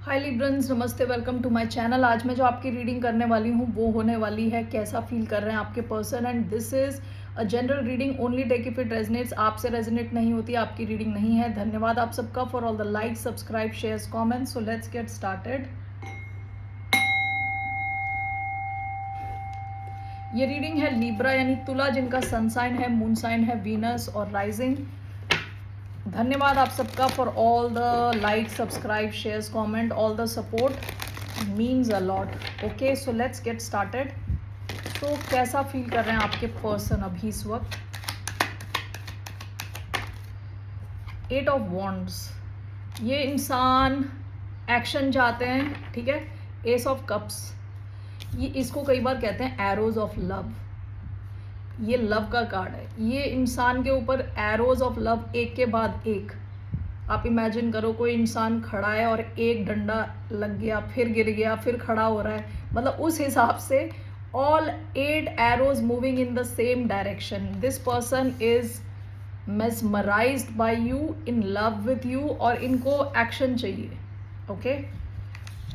हाय Librans, नमस्ते, welcome to my channel. आज मैं जो आपकी रीडिंग करने वाली हूँ वो होने वाली है कैसा फील कर रहे हैं आपके person, and this is a general reading, only take if it resonates. आपसे रेजनेट नहीं होती आपकी रीडिंग नहीं है। धन्यवाद आप सबका for all the likes, subscribe, shares, comments. So let's get started. ये रीडिंग है लिब्रा यानी तुला, जिनका सन साइन है, मून साइन है वीनस और राइजिंग। धन्यवाद आप सबका for all the like, subscribe, shares, comment, all the support means a lot. Okay, so let's get started. तो कैसा फील कर रहे हैं आपके पर्सन अभी इस वक्त? 8 ऑफ वॉन्ड्स, ये इंसान एक्शन चाहते हैं, ठीक है। एस ऑफ कप्स, ये इसको कई बार कहते हैं एरोज ऑफ लव। ये लव का कार्ड है। ये इंसान के ऊपर एरोज ऑफ लव एक के बाद एक। आप इमेजिन करो, कोई इंसान खड़ा है और एक डंडा लग गया, फिर गिर गया, फिर खड़ा हो रहा है, मतलब उस हिसाब से all 8 arrows moving in the same direction. This person is mesmerized by you, in love with you, और इनको एक्शन चाहिए। ओके,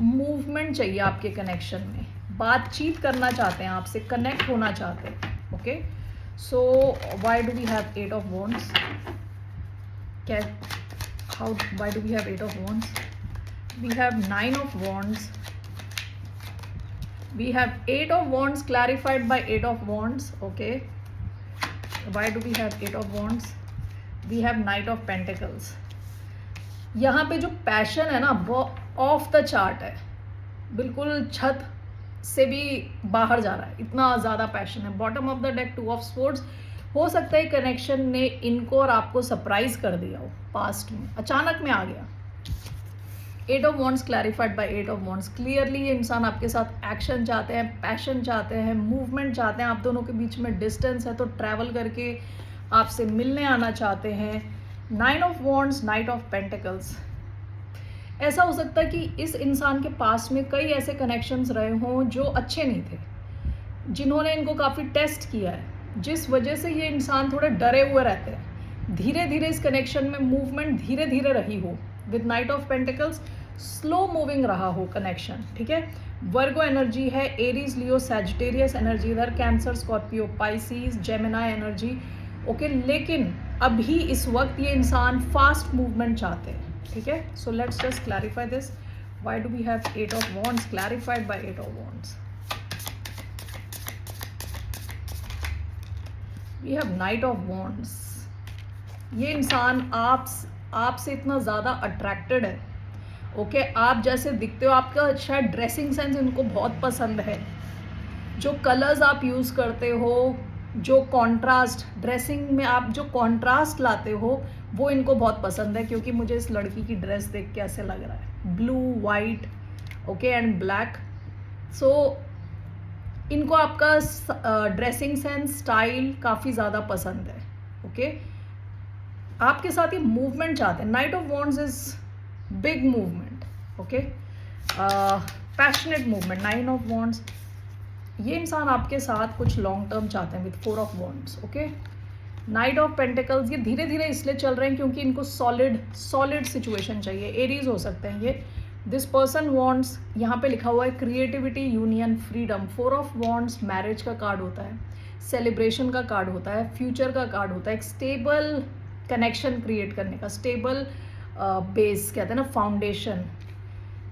मूवमेंट चाहिए आपके कनेक्शन में, बातचीत करना चाहते हैं आपसे, कनेक्ट होना चाहते हैं। Okay, so why do we have 8 of wands? क्या how why do we have 8 of wands? We have 9 of wands. We have 8 of wands clarified by 8 of wands. Okay, why do we have 8 of wands? We have Knight of Pentacles. यहाँ पे जो passion है ना वो of the chart है, बिल्कुल छत से भी बाहर जा रहा है, इतना ज़्यादा पैशन है। Bottom of the deck 2 of sports. हो सकता है कनेक्शन ने इनको और आपको सरप्राइज कर दिया हो, पास्ट में अचानक में आ गया। 8 of wands clarified by 8 of wands. Clearly ये इंसान आपके साथ एक्शन चाहते हैं, पैशन चाहते हैं, मूवमेंट चाहते हैं। आप दोनों के बीच में डिस्टेंस है तो ट्रैवल करके आपसे मिलने आना चाहते हैं। 9 of wands, night of pentacles. ऐसा हो सकता है कि इस इंसान के पास में कई ऐसे कनेक्शंस रहे हों जो अच्छे नहीं थे, जिन्होंने इनको काफ़ी टेस्ट किया है, जिस वजह से ये इंसान थोड़े डरे हुए रहते हैं। धीरे धीरे इस कनेक्शन में मूवमेंट धीरे धीरे रही हो। With night of pentacles slow moving रहा हो कनेक्शन, ठीक है। वर्गो एनर्जी है, एरीज, लियो, सैजिटेरियस एनर्जी इधर, cancer, Scorpio, Pisces, Gemini energy. Okay, लेकिन अभी इस वक्त ये इंसान फास्ट मूवमेंट चाहते हैं, ठीक है। So let's just clarify this. Why do we have 8 of wands clarified by 8 of wands? We have knight of wands. ये इंसान आपसे इतना ज़्यादा अट्रैक्टेड है। ओके, आप जैसे दिखते हो, आपका शायद ड्रेसिंग सेंस इनको बहुत पसंद है। जो कलर्स आप यूज़ करते हो, जो कॉन्ट्रास्ट ड्रेसिंग में आप जो कॉन्ट्रास्ट लाते हो, वो इनको बहुत पसंद है। क्योंकि मुझे इस लड़की की ड्रेस देख के ऐसे लग रहा है, blue, white, okay, and black. So इनको आपका ड्रेसिंग सेंस, स्टाइल काफ़ी ज़्यादा पसंद है। ओके, आपके साथ ये मूवमेंट चाहते हैं। Night of wands is big movement, okay, passionate movement. 9 of wands, ये इंसान आपके साथ कुछ लॉन्ग टर्म चाहते हैं with 4 of wands. Okay, night of pentacles, ये धीरे धीरे इसलिए चल रहे हैं क्योंकि इनको सॉलिड सिचुएशन चाहिए। एरीज हो सकते हैं ये। दिस पर्सन वॉन्ट्स, यहाँ पे लिखा हुआ है creativity, union, freedom. 4 of wands marriage का कार्ड होता है, सेलिब्रेशन का कार्ड होता है, फ्यूचर का कार्ड होता है, एक स्टेबल कनेक्शन क्रिएट करने का, स्टेबल बेस कहते हैं ना, फाउंडेशन।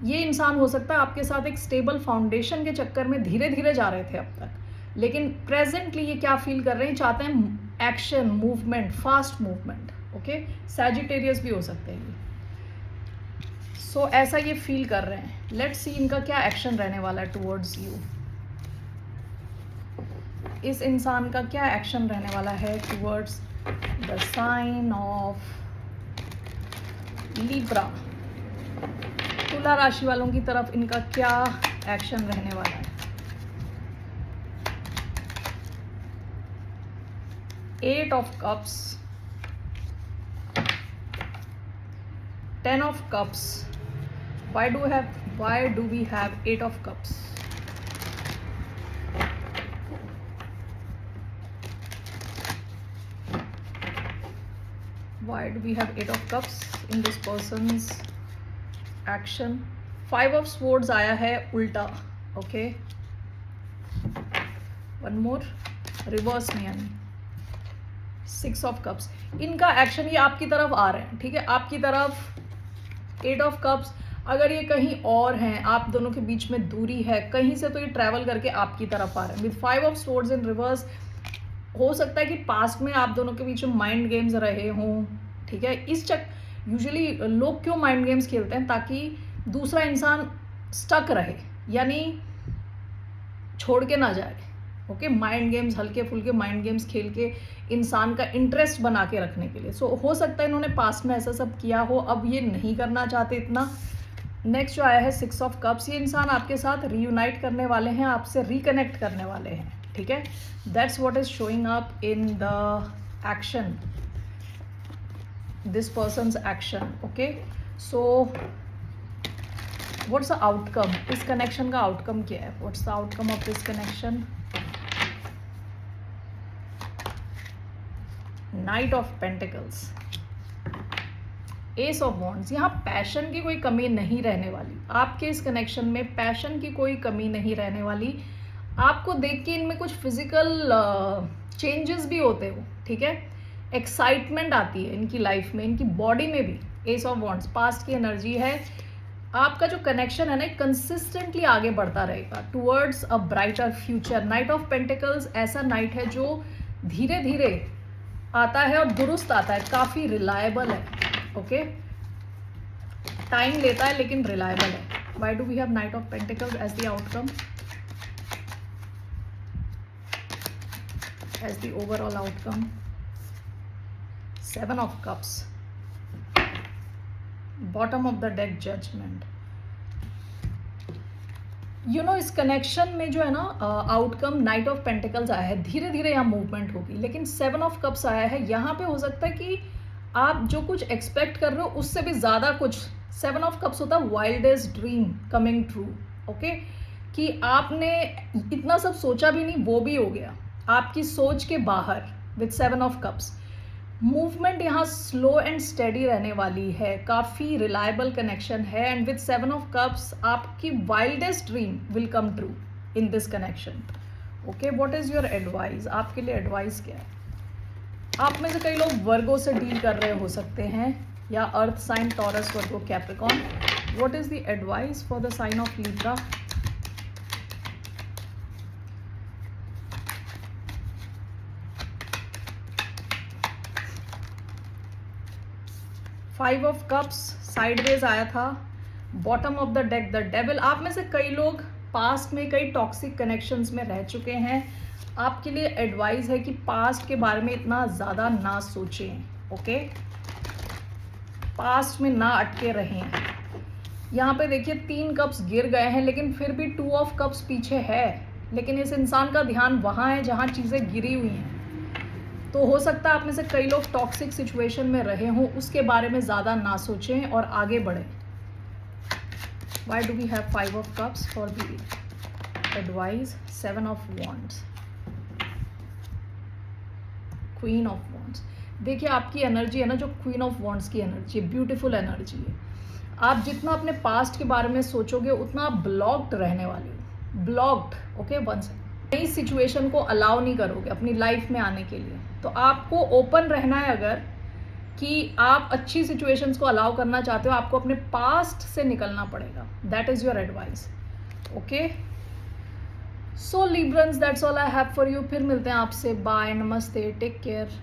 ये इंसान हो सकता है आपके साथ एक स्टेबल फाउंडेशन के चक्कर में धीरे धीरे जा रहे थे अब तक, लेकिन प्रेजेंटली ये क्या फील कर रहे हैं, चाहते हैं action, movement, fast movement. Okay, Sagittarius भी हो सकते हैं ये। सो ऐसा ये फील कर रहे हैं। लेट्स सी इनका क्या एक्शन रहने वाला है टुवर्ड्स यू। इस इंसान का क्या एक्शन रहने वाला है towards the sign of Libra. तुला राशि वालों की तरफ इनका क्या एक्शन रहने वाला है? 8 of cups, 10 of cups. Why do we have 8 of cups? Why do we have 8 of cups in this person's action? Five of swords आया है उल्टा, ओके, वन मोर, रिवर्स में यानी सिक्स ऑफ कप्स। इनका action ये आपकी तरफ आ रहे हैं, ठीक है, आपकी तरफ। एट ऑफ कप्स, अगर ये कहीं और हैं, आप दोनों के बीच में दूरी है कहीं से, तो ये ट्रैवल करके आपकी तरफ आ रहे हैं। With five of swords in reverse, हो सकता है कि पास्ट में आप दोनों के बीच में माइंड गेम्स रहे हों, ठीक है। यूजुअली लोग क्यों माइंड गेम्स खेलते हैं? ताकि दूसरा इंसान स्टक रहे, यानी छोड़ के ना जाए, ओके। माइंड गेम्स, हल्के फुल्के माइंड गेम्स खेल के इंसान का इंटरेस्ट बना के रखने के लिए। सो हो सकता है इन्होंने पास्ट में ऐसा सब किया हो, अब ये नहीं करना चाहते इतना। नेक्स्ट जो आया है सिक्स ऑफ कप्स, ये इंसान आपके साथ रीयूनाइट करने वाले हैं, आपसे रिकनेक्ट करने वाले हैं, ठीक है। That's what is showing up in the action, this persons action, okay. So what's the outcome? इस कनेक्शन का आउटकम क्या है? What's the outcome of this connection? Night of pentacles, S of wands. यहाँ पैशन की कोई कमी नहीं रहने वाली, आपके इस कनेक्शन में पैशन की कोई कमी नहीं रहने वाली। आपको देख के इनमें कुछ फिजिकल चेंजेस भी होते हो, ठीक है। एक्साइटमेंट आती है इनकी लाइफ में, इनकी बॉडी में भी। एस ऑफ वॉन्ड्स पास्ट की एनर्जी है। आपका जो कनेक्शन है ना, कंसिस्टेंटली आगे बढ़ता रहेगा towards a brighter future. Night of pentacles ऐसा नाइट है जो धीरे धीरे आता है और दुरुस्त आता है, काफ़ी रिलायबल है, ओके। टाइम लेता है लेकिन रिलायबल है। Why do we have knight of pentacles as the outcome, as the overall outcome? Seven of cups, bottom of the deck judgement. You know इस कनेक्शन में जो है ना आउटकम नाइट ऑफ पेंटिकल्स आया है, धीरे धीरे यहाँ मूवमेंट होगी। लेकिन सेवन ऑफ कप्स आया है, यहाँ पे हो सकता है कि आप जो कुछ एक्सपेक्ट कर रहे हो उससे भी ज़्यादा कुछ। सेवन ऑफ कप्स होता है wildest dream coming true, okay. कि आपने इतना सब सोचा भी नहीं, वो भी हो गया आपकी सोच के बाहर। With seven of cups movement यहाँ स्लो एंड स्टेडी रहने वाली है, काफ़ी रिलायबल कनेक्शन है। And with seven of cups आपकी wildest dream will come true in this connection, okay. What is your advice? आपके लिए एडवाइस क्या है? आप में से कई लोग वर्गो से डील कर रहे हो सकते हैं, या earth sign, Taurus, Virgo, Capricorn. What is the advice for the sign of Libra? Five of cups sideways आया था, bottom of the deck the devil. आप में से कई लोग पास्ट में कई टॉक्सिक कनेक्शंस में रह चुके हैं। आपके लिए एडवाइस है कि पास्ट के बारे में इतना ज़्यादा ना सोचें, ओके। पास्ट में ना अटके रहें। यहाँ पे देखिए 3 कप्स गिर गए हैं, लेकिन फिर भी 2 ऑफ कप्स पीछे है। लेकिन इस इंसान का ध्यान वहाँ है जहाँ चीज़ें गिरी हुई हैं। तो हो सकता है आप में से कई लोग टॉक्सिक सिचुएशन में रहे हों, उसके बारे में ज़्यादा ना सोचें और आगे बढ़ें। Why do we have 5 of cups for the advice? 7 of wands, queen of wands। देखिए आपकी एनर्जी है ना, जो क्वीन ऑफ वॉन्ड्स की एनर्जी है, ब्यूटीफुल एनर्जी है। आप जितना अपने पास्ट के बारे में सोचोगे उतना आप ब्लॉक्ड रहने वाले हो, ब्लॉक्ड, ओके। वंस नई सिचुएशन को अलाउ नहीं करोगे अपनी लाइफ में आने के लिए। तो आपको ओपन रहना है, अगर कि आप अच्छी सिचुएशंस को अलाउ करना चाहते हो, आपको अपने पास्ट से निकलना पड़ेगा। That is your advice, okay. So Librans, that's all I have for you. फिर मिलते हैं आपसे, बाय, नमस्ते, टेक केयर।